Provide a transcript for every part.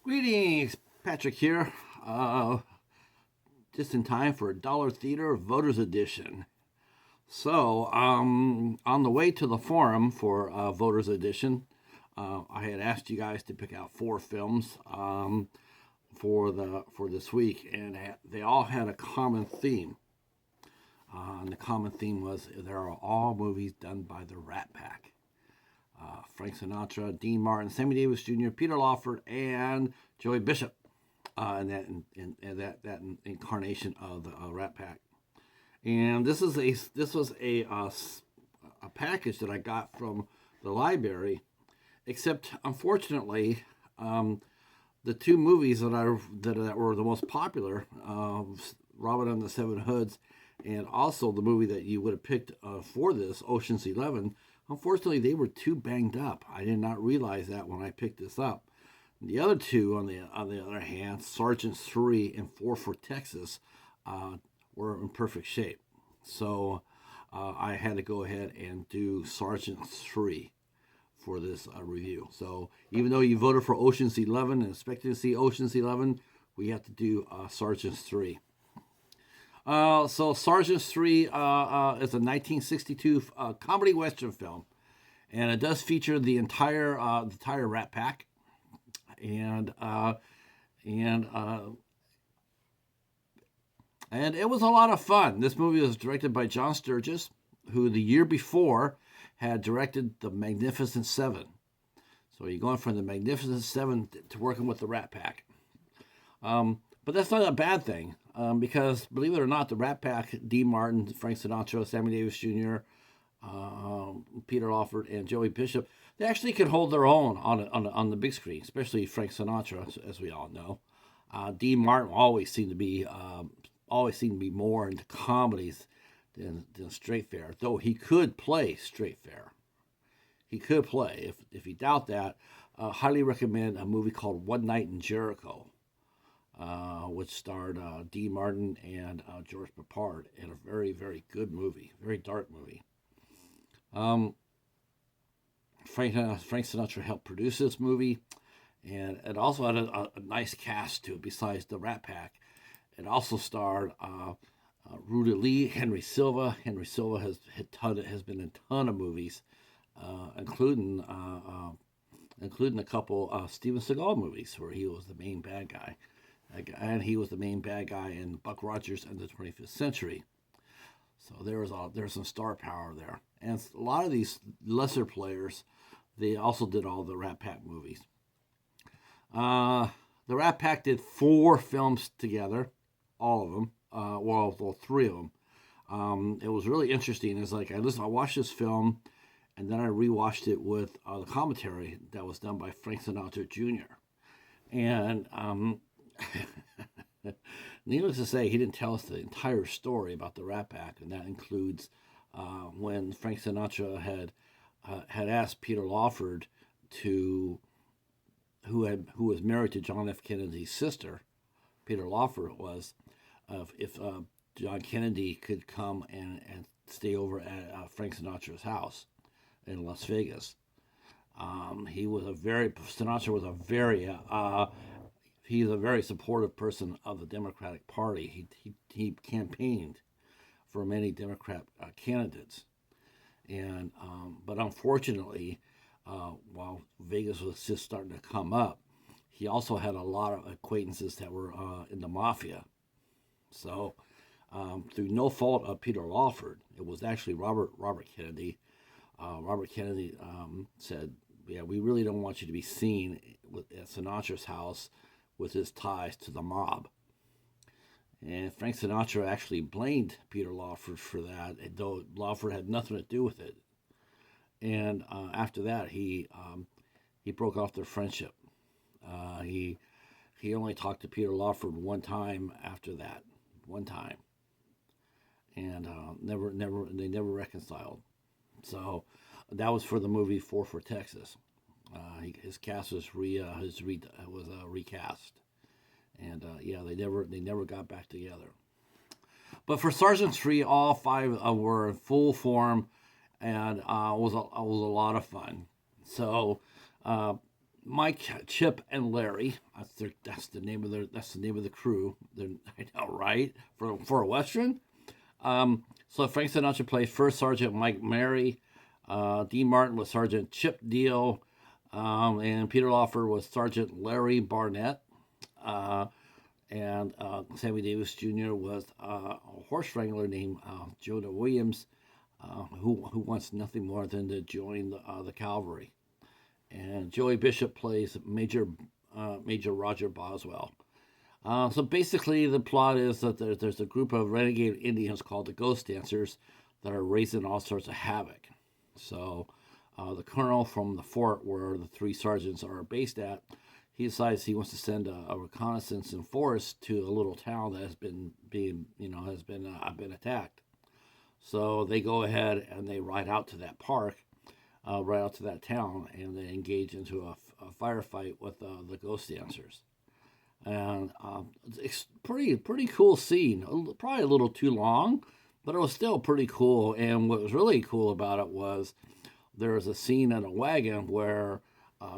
Greetings, Patrick here. Just in time for Dollar Theater Voters Edition. So, on the way to the forum for Voters Edition, I had asked you guys to pick out 4 films for this week, and they all had a common theme. And the common theme was there are all movies done by the Rat Pack. Frank Sinatra, Dean Martin, Sammy Davis Jr., Peter Lawford, and Joey Bishop, and that incarnation of the Rat Pack. And this was a package that I got from the library, except unfortunately, the 2 movies that were the most popular, Robin and the Seven Hoods, and also the movie that you would have picked for this, Ocean's 11. Unfortunately, they were too banged up. I did not realize that when I picked this up. The other 2, on the other hand, Sergeant 3 and 4 for Texas, were in perfect shape. So I had to go ahead and do Sergeant 3 for this review. So even though you voted for Ocean's 11 and expected to see Ocean's 11, we have to do Sergeant 3. So Sergeant 3 is a 1962 comedy western film, and it does feature the entire Rat Pack, and it was a lot of fun. This movie was directed by John Sturges, who the year before had directed The Magnificent Seven. So you're going from The Magnificent Seven to working with the Rat Pack. But that's not a bad thing, because believe it or not, the Rat Pack, Dean Martin, Frank Sinatra, Sammy Davis Jr., Peter Lawford, and Joey Bishop, they actually could hold their own on the big screen, especially Frank Sinatra, as we all know. Dean Martin always seemed to be more into comedies than straight fare, though he could play straight fare. He could play. If you doubt that, highly recommend a movie called One Night in Jericho, which starred Dean Martin and George Peppard, in a very, very good movie, very dark movie. Frank Sinatra helped produce this movie, and it also had a nice cast to it besides the Rat Pack. It also starred Rudy Lee, Henry Silva. Henry Silva has been in a ton of movies, including a couple Steven Seagal movies where he was the main bad guy. And he was the main bad guy in Buck Rogers and the 25th Century. So there's some star power there. And a lot of these lesser players, they also did all the Rat Pack movies. The Rat Pack did 4 films together, all of them. Well, 3 of them. It was really interesting. It's like I watched this film, and then I rewatched it with the commentary that was done by Frank Sinatra Jr. And needless to say, he didn't tell us the entire story about the Rat Pack, and that includes when Frank Sinatra had asked Peter Lawford who was married to John F. Kennedy's sister. Peter Lawford was, if John Kennedy could come and stay over at Frank Sinatra's house in Las Vegas. Sinatra was he's a very supportive person of the Democratic Party. He campaigned for many Democrat candidates, and but unfortunately, while Vegas was just starting to come up, he also had a lot of acquaintances that were in the mafia. So, through no fault of Peter Lawford, it was actually Robert Kennedy. Robert Kennedy said, "Yeah, we really don't want you to be seen at Sinatra's house with his ties to the mob." And Frank Sinatra actually blamed Peter Lawford for that, though Lawford had nothing to do with it. And after that, he broke off their friendship. He only talked to Peter Lawford one time after that, and they never reconciled. So that was for the movie 4 for Texas. His cast was recast, and they never got back together. But for Sergeant 3, all 5 were in full form, and was a lot of fun. So Mike, Chip, and Larry. That's the name of the crew. I know, right? For a western. So Frank Sinatra played First Sergeant Mike Mary. Dean Martin was Sergeant Chip Deal, and Peter Lawford was Sergeant Larry Barnett. And Sammy Davis Jr. was a horse wrangler named Jonah Williams, who wants nothing more than to join the cavalry. And Joey Bishop plays Major Roger Boswell. So basically, the plot is that there's a group of renegade Indians called the Ghost Dancers that are raising all sorts of havoc. So the colonel from the fort where the three sergeants are based at, he decides he wants to send a reconnaissance and force to a little town that has been been attacked. So they go ahead and they ride out to that park, right out to that town, and they engage into a firefight with the Ghost Dancers. And it's pretty cool scene. Probably a little too long, but it was still pretty cool. And what was really cool about it was there was a scene in a wagon where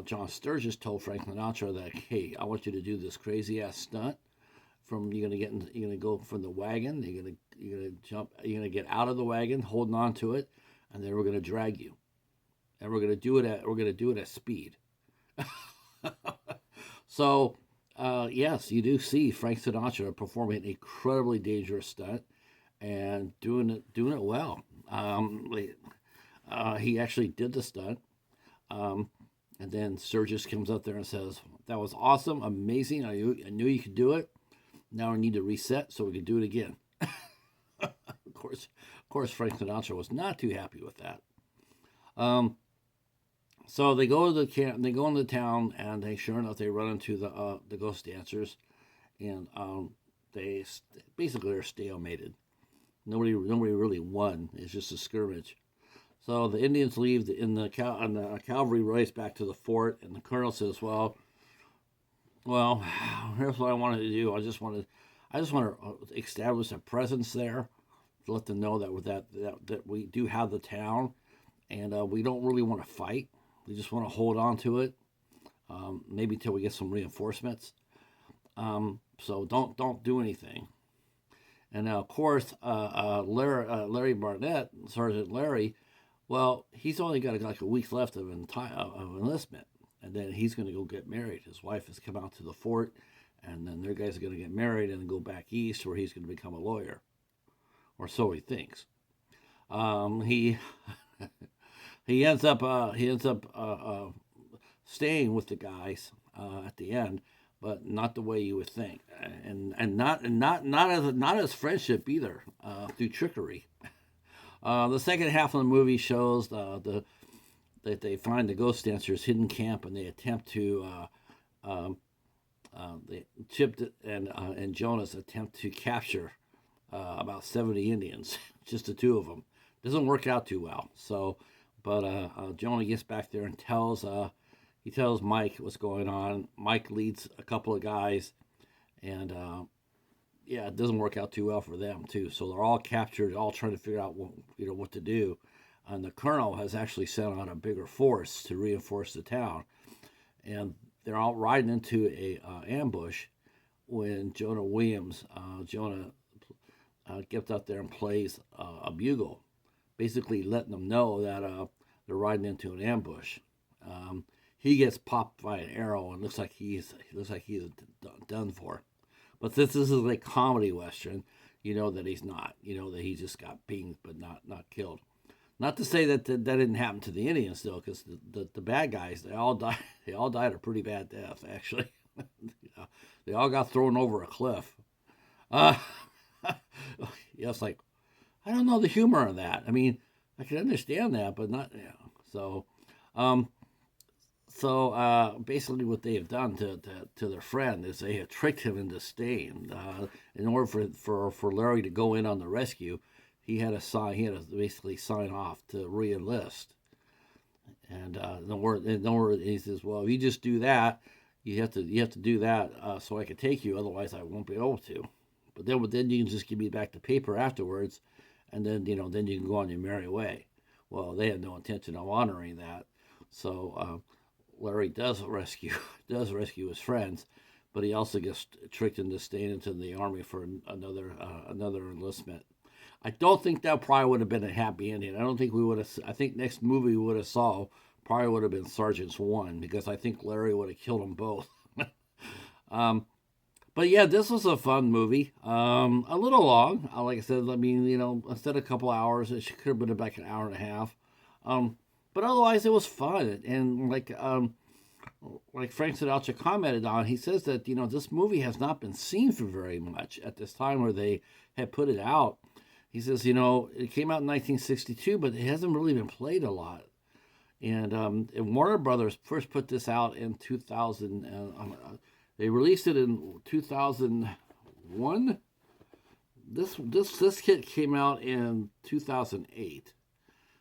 John Sturgis told Frank Sinatra that, hey, I want you to do this crazy ass stunt. You're gonna go from the wagon. You're gonna jump. You're gonna get out of the wagon, holding on to it, and then we're gonna drag you. And we're gonna do it at speed. So. Yes, you do see Frank Sinatra performing an incredibly dangerous stunt and doing it well. He actually did the stunt, and then Sturgis comes up there and says, "That was awesome, amazing. I knew you could do it. Now I need to reset so we can do it again." Of course, Frank Sinatra was not too happy with that. So they go to the camp. They go into town, and sure enough, they run into the Ghost Dancers, and they basically are stalemated. Nobody really won. It's just a skirmish. So the Indians leave, and the cavalry race back to the fort, and the colonel says, "Well, here's what I wanted to do. I just want to establish a presence there, to let them know that we do have the town, and we don't really want to fight. We just want to hold on to it, maybe until we get some reinforcements. So don't do anything." And now, of course, Larry Barnett, Sergeant Larry, well, he's only got like a week left of enlistment, and then he's going to go get married. His wife has come out to the fort, and then their guys are going to get married and go back east, where he's going to become a lawyer, or so he thinks. He he ends up staying with the guys at the end, but not the way you would think, and not as friendship either, through trickery. The second half of the movie shows that they find the Ghost Dancers' hidden camp, and they attempt to Chip and Jonas attempt to capture about 70 Indians, just the two of them. Doesn't work out too well. So, but Jonah gets back there and tells Mike what's going on. Mike leads a couple of guys, and yeah, it doesn't work out too well for them too. So they're all captured, all trying to figure out what to do. And the colonel has actually sent out a bigger force to reinforce the town, and they're all riding into a ambush when Jonah Williams, gets out there and plays a bugle, basically letting them know that they're riding into an ambush. He gets popped by an arrow and looks like he's done for. But since this is a comedy western, you know that he's not. You know that he just got pinged but not killed. Not to say that didn't happen to the Indians though, because the bad guys, they all died. They all died a pretty bad death actually. They all got thrown over a cliff. Yeah, it's like, I don't know the humor of that. I mean, I can understand that, but not. So, basically, what they have done to their friend is they have tricked him into staying. In order for Larry to go in on the rescue, he had to basically sign off to re-enlist. And he says, "Well, if you just do that, you have to do that so I can take you. Otherwise, I won't be able to. But then you can just give me back the paper afterwards, and then you can go on your merry way." Well, they had no intention of honoring that. So Larry does rescue his friends, but he also gets tricked into staying into the army for another enlistment. I don't think that probably would have been a happy ending. I don't think we would have. I think next movie we would have saw probably would have been Sergeant's One, because I think Larry would have killed them both. But yeah, this was a fun movie. A little long, like I said. I mean, instead of a couple hours, it could have been about an hour and a half. But otherwise, it was fun. And like Frank Sinatra commented on, he says that this movie has not been seen for very much at this time where they had put it out. He says, it came out in 1962, but it hasn't really been played a lot. And Warner Brothers first put this out in 2000. They released it in 2001. This kit came out in 2008.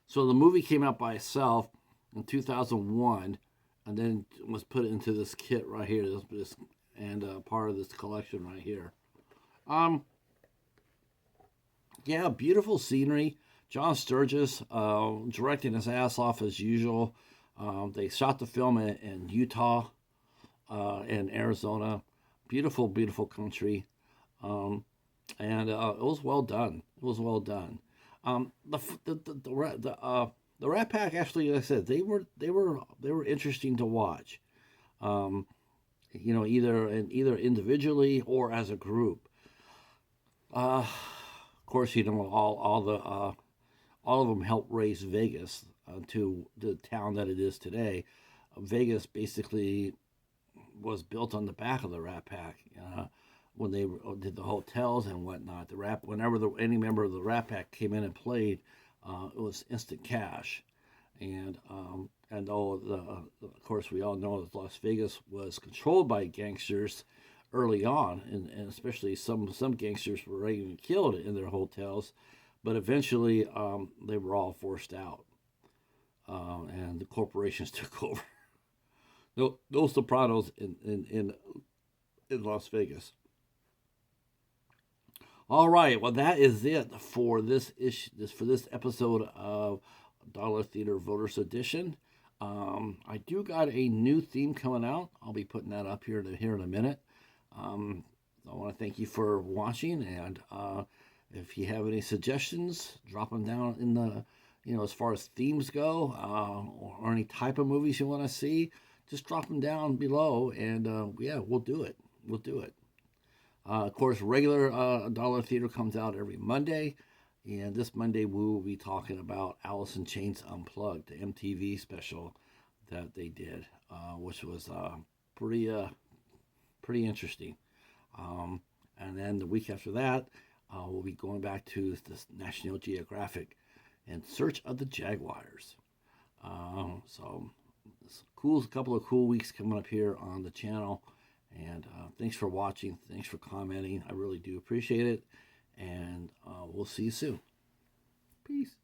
So the movie came out by itself in 2001, and then was put into this kit right here. This and part of this collection right here. Yeah, beautiful scenery. John Sturges directing his ass off as usual. They shot the film in Utah and Arizona. Beautiful, beautiful country. And it was well done. It was well done. The Rat Pack, actually, like I said, they were interesting to watch. Either individually or as a group. Of course, all of them helped raise Vegas to the town that it is today. Vegas basically was built on the back of the Rat Pack. When they did the hotels and whatnot, whenever any member of the Rat Pack came in and played, it was instant cash. And of course, we all know that Las Vegas was controlled by gangsters early on, and especially some gangsters were even killed in their hotels, but eventually they were all forced out, and the corporations took over. No Sopranos in Las Vegas. All right, well, that is it for this episode of Dollar Theater Voters Edition. I do got a new theme coming out. I'll be putting that up here in a minute. I want to thank you for watching, and if you have any suggestions, drop them down in the, as far as themes go, or any type of movies you want to see, just drop them down below, and we'll do it. We'll do it. Of course, regular Dollar Theater comes out every Monday, and this Monday we will be talking about Alice in Chains Unplugged, the MTV special that they did, which was pretty interesting. And then the week after that, we'll be going back to this National Geographic In Search of the Jaguars. So it's a couple of cool weeks coming up here on the channel. And thanks for watching. Thanks for commenting. I really do appreciate it. And we'll see you soon. Peace.